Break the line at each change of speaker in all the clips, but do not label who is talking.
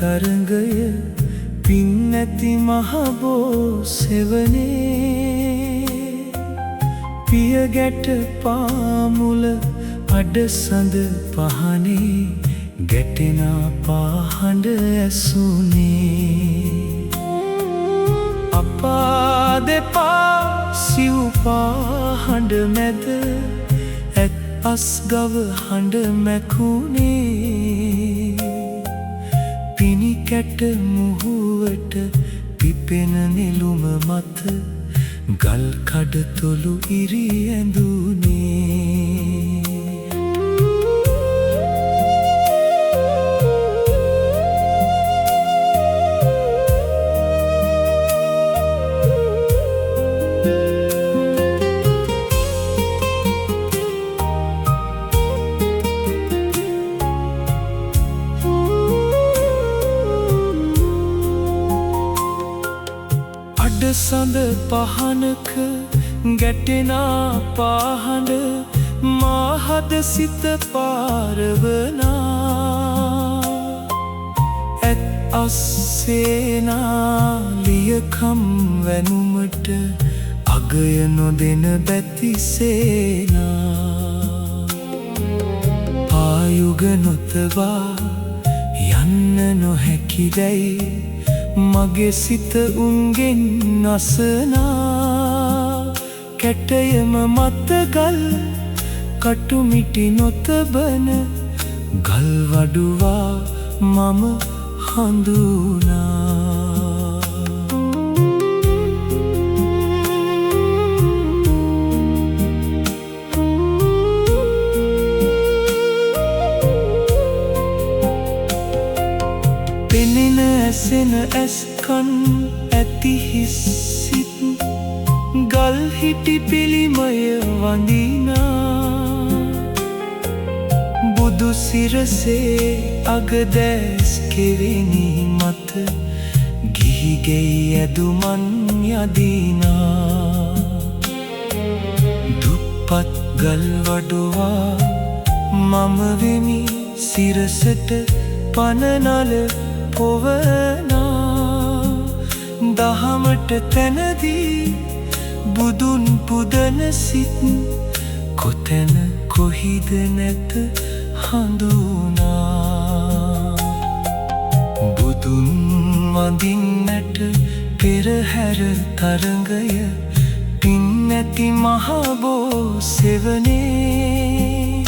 තරඟය පින් නැති මහබෝ සෙවනේ පිය ගැට පාමුල අඩසඳ පහනේ ගැටෙනා පාහඬ ඇසුනේ අපා දෙපා සිව් පාහඬ මැද ඇත් අස්ගව හඬ මැකුණේ පිණි කැට මුහුවට පිපෙන නෙළුම මත ගල් කඩතොලු ඉරි ඇඳුනේ සඳ පහනක ගැටෙනා පාහඬ මාහද සිත පාරවනා ඇත් අස්සේනා ලියකම් වැනුමට අගය නොදෙන බැතිසේනා ආයුග නොතවා යන්න නොහැකිදැයි මගේ සිත උන්ගෙන් අසනා කැටයම මත ගල් කටුමිටි නොතබන ගල් වඩුවා මම හඳුනා පෙනෙන ඇසෙන ඇස්කන් ඇති හිස්සිත් ගල් හිටි පිළිමය වඳිනා බුදු සිරසේ අගදැස් කෙරෙනි මත ගිහිගෙයි ඇදුමන් යදිනා දුප්පත් ගල් වඩුවා මම වෙමි සිරසට පනනල පොවනා දහමට තැනදී බුදුන් පුදන සිත් කොතැන කොහිද නැත හඳුනා බුදුන් වඳින්නට පෙරහැර තරඟය පින් නැති මහබෝ සෙවනේ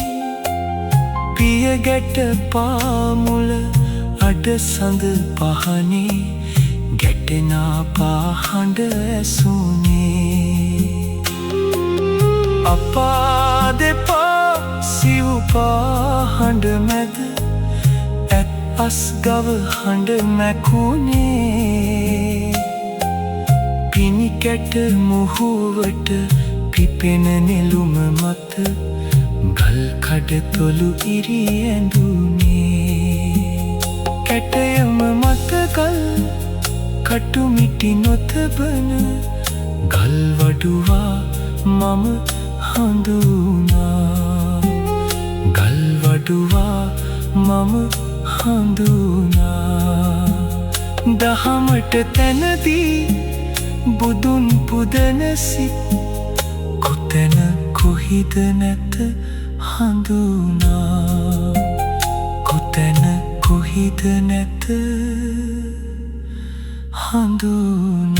පිය ගැට පාමුල අඩසඳ පහනේ ගැටෙනා පාහඬ ඇසුනේ අපා දෙපා සිව් පාහඬ මැද ඇත් අස්ගව හඬ මැකුණේ පිණි කැට මුහුවට පිපෙන නෙළුම මත ගල් කඩතොලු ඉරි ඇඳුනේ කැටයම මත ගල් කටුමිටි නොතබන ගල් වඩුවා මම හඳුනා ගල් වඩුවා මම හඳුනා දහමට තැනදී බුදුන් පුදන සිත් කොතැන කොහිද නැත හඳුනා කොතැන කොහිද නැත හඳුනා